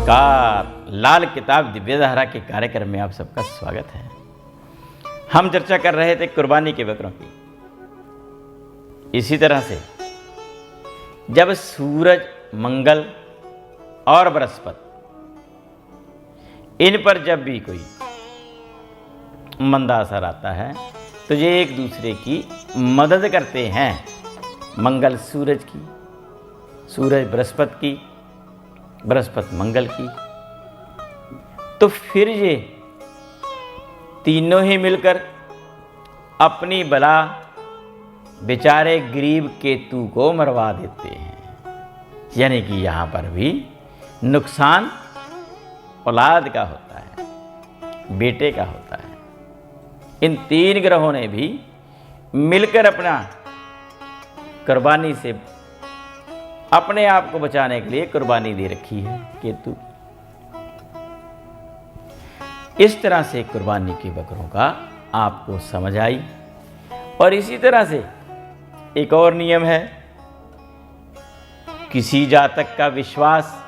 नमस्कार। लाल किताब दिव्यधारा के कार्यक्रम में आप सबका स्वागत है। हम चर्चा कर रहे थे कुर्बानी के बकरों की। इसी तरह से जब सूरज, मंगल और बृहस्पति इन पर जब भी कोई मंदा असर आता है तो ये एक दूसरे की मदद करते हैं। मंगल सूरज की, सूरज बृहस्पति की, बृहस्पति मंगल की। तो फिर ये तीनों ही मिलकर अपनी बला बेचारे गरीब केतु को मरवा देते हैं। यानी कि यहाँ पर भी नुकसान औलाद का होता है, बेटे का होता है। इन तीन ग्रहों ने भी मिलकर अपना कुर्बानी से अपने आप को बचाने के लिए कुर्बानी दे रखी है केतु। इस तरह से कुर्बानी के बकरों का आपको समझ आई। और इसी तरह से एक और नियम है, किसी जातक का विश्वास,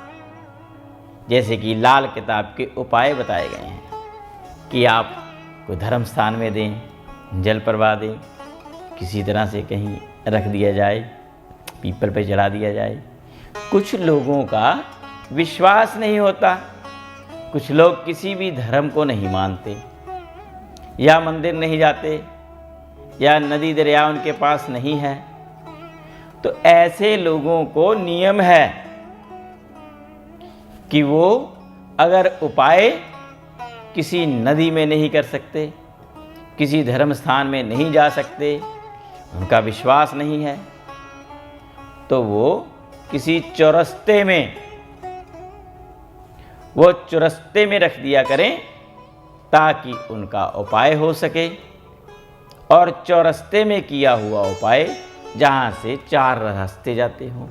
जैसे कि लाल किताब के उपाय बताए गए हैं कि आप कोई धर्म स्थान में दें, जल प्रवाह दें, किसी तरह से कहीं रख दिया जाए, पीपल पे चढ़ा दिया जाए। कुछ लोगों का विश्वास नहीं होता, कुछ लोग किसी भी धर्म को नहीं मानते, या मंदिर नहीं जाते, या नदी दरिया उनके पास नहीं है। तो ऐसे लोगों को नियम है कि वो अगर उपाय किसी नदी में नहीं कर सकते, किसी धर्म स्थान में नहीं जा सकते, उनका विश्वास नहीं है, तो वो किसी चौरस्ते में रख दिया करें ताकि उनका उपाय हो सके। और चौरस्ते में किया हुआ उपाय जहाँ से चार रास्ते जाते हों,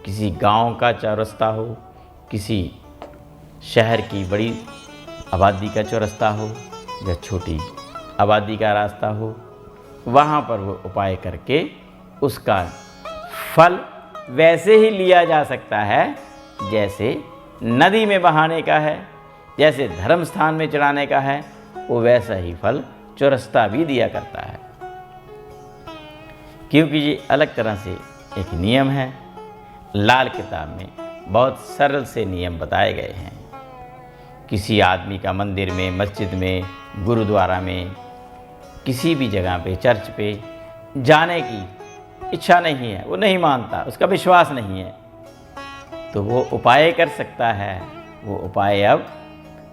किसी गांव का चौरस्ता हो, किसी शहर की बड़ी आबादी का चौरस्ता हो, या छोटी आबादी का रास्ता हो, वहाँ पर वो उपाय करके उसका फल वैसे ही लिया जा सकता है जैसे नदी में बहाने का है, जैसे धर्म स्थान में चढ़ाने का है, वो वैसा ही फल चौरस्ता भी दिया करता है। क्योंकि ये अलग तरह से एक नियम है। लाल किताब में बहुत सरल से नियम बताए गए हैं। किसी आदमी का मंदिर में, मस्जिद में, गुरुद्वारा में, किसी भी जगह पे, चर्च पे जाने की इच्छा नहीं है, वो नहीं मानता, उसका विश्वास नहीं है, तो वो उपाय कर सकता है। वो उपाय अब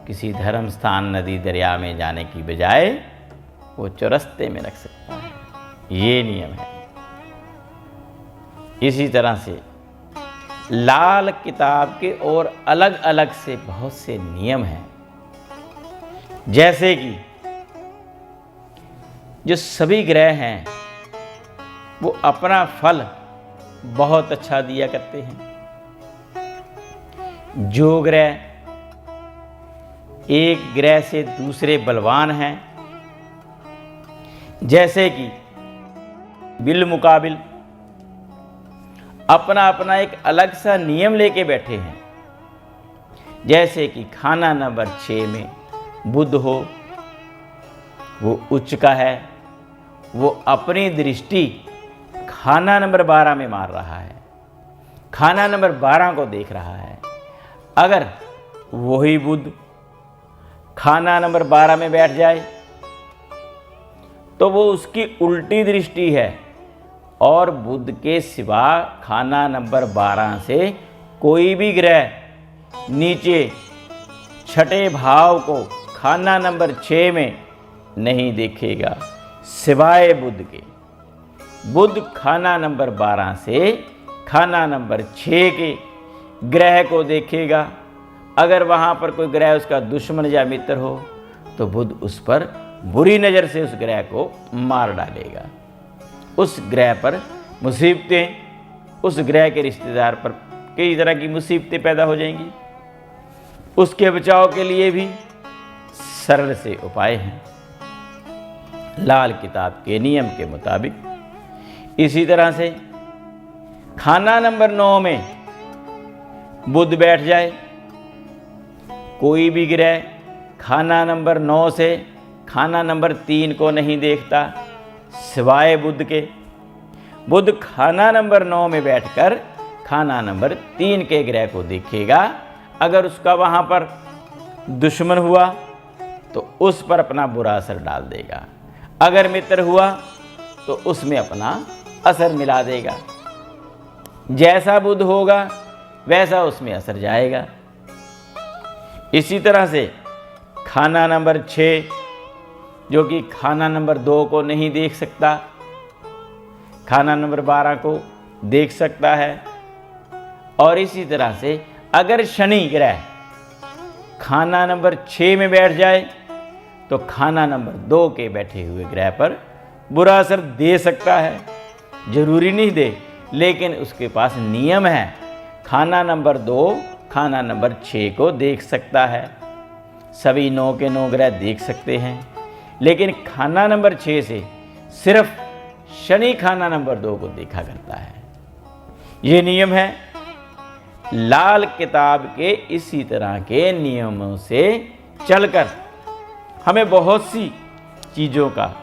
किसी धर्म स्थान, नदी दरिया में जाने की बजाय वो चौरस्ते में रख सकता है। ये नियम है। इसी तरह से लाल किताब के और अलग अलग से बहुत से नियम हैं। जैसे कि जो सभी ग्रह हैं वो अपना फल बहुत अच्छा दिया करते हैं। जो ग्रह एक ग्रह से दूसरे बलवान हैं, जैसे कि बिलमुकाबिल अपना अपना एक अलग सा नियम लेके बैठे हैं। जैसे कि खाना नंबर 6 में बुध हो, वो उच्च का है, वो अपनी दृष्टि खाना नंबर 12 में मार रहा है, खाना नंबर 12 को देख रहा है। अगर वही बुध खाना नंबर 12 में बैठ जाए तो वो उसकी उल्टी दृष्टि है, और बुध के सिवा खाना नंबर 12 से कोई भी ग्रह नीचे छठे भाव को खाना नंबर 6 में नहीं देखेगा, सिवाय बुध के। बुध खाना नंबर 12 से खाना नंबर 6 के ग्रह को देखेगा। अगर वहाँ पर कोई ग्रह उसका दुश्मन या मित्र हो तो बुध उस पर बुरी नज़र से उस ग्रह को मार डालेगा। उस ग्रह पर मुसीबतें, उस ग्रह के रिश्तेदार पर कई तरह की मुसीबतें पैदा हो जाएंगी। उसके बचाव के लिए भी सरल से उपाय हैं लाल किताब के नियम के मुताबिक। इसी तरह से खाना नंबर 9 में बुध बैठ जाए कोई भी ग्रह खाना नंबर 9 से खाना नंबर 3 को नहीं देखता, सिवाय बुध के। बुध खाना नंबर 9 में बैठकर खाना नंबर 3 के ग्रह को देखेगा। अगर उसका वहाँ पर दुश्मन हुआ तो उस पर अपना बुरा असर डाल देगा, अगर मित्र हुआ तो उसमें अपना असर मिला देगा। जैसा बुध होगा वैसा उसमें असर जाएगा। इसी तरह से खाना नंबर 6 जो कि खाना नंबर 2 को नहीं देख सकता, खाना नंबर 12 को देख सकता है। और इसी तरह से अगर शनि ग्रह खाना नंबर 6 में बैठ जाए तो खाना नंबर 2 के बैठे हुए ग्रह पर बुरा असर दे सकता है, जरूरी नहीं दे, लेकिन उसके पास नियम है। खाना नंबर 2 खाना नंबर 6 को देख सकता है। सभी 9 के 9 ग्रह देख सकते हैं, लेकिन खाना नंबर 6 से सिर्फ शनि खाना नंबर 2 को देखा करता है। ये नियम है। लाल किताब के इसी तरह के नियमों से चलकर हमें बहुत सी चीज़ों का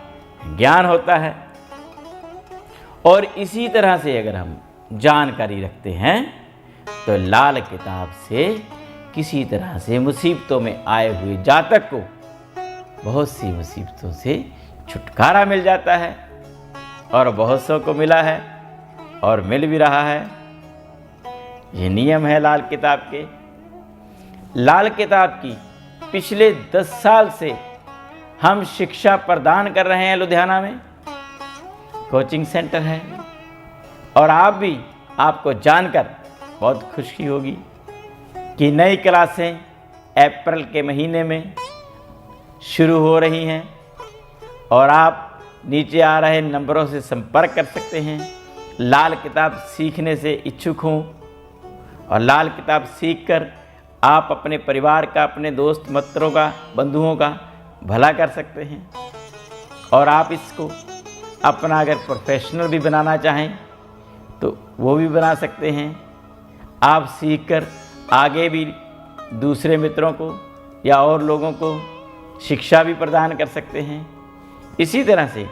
ज्ञान होता है। और इसी तरह से अगर हम जानकारी रखते हैं तो लाल किताब से किसी तरह से मुसीबतों में आए हुए जातक को बहुत सी मुसीबतों से छुटकारा मिल जाता है, और बहुत सौ को मिला है और मिल भी रहा है। ये नियम है लाल किताब के। लाल किताब की पिछले 10 साल से हम शिक्षा प्रदान कर रहे हैं। लुधियाना में कोचिंग सेंटर है, और आपको जानकर बहुत खुशी होगी कि नई क्लासें अप्रैल के महीने में शुरू हो रही हैं, और आप नीचे आ रहे नंबरों से संपर्क कर सकते हैं। लाल किताब सीखने से इच्छुक हों, और लाल किताब सीखकर आप अपने परिवार का, अपने दोस्त मित्रों का, बंधुओं का भला कर सकते हैं। और आप इसको अपना अगर प्रोफेशनल भी बनाना चाहें तो वो भी बना सकते हैं। आप सीखकर आगे भी दूसरे मित्रों को या और लोगों को शिक्षा भी प्रदान कर सकते हैं। इसी तरह से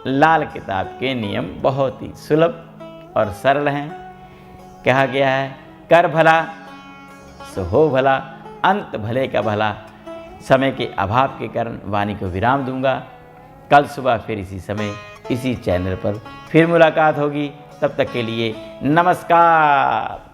लाल किताब के नियम बहुत ही सुलभ और सरल हैं। कहा गया है, कर भला सो हो भला, अंत भले का भला। समय के अभाव के कारण वाणी को विराम दूंगा। कल सुबह फिर इसी समय इसी चैनल पर फिर मुलाकात होगी। तब तक के लिए नमस्कार।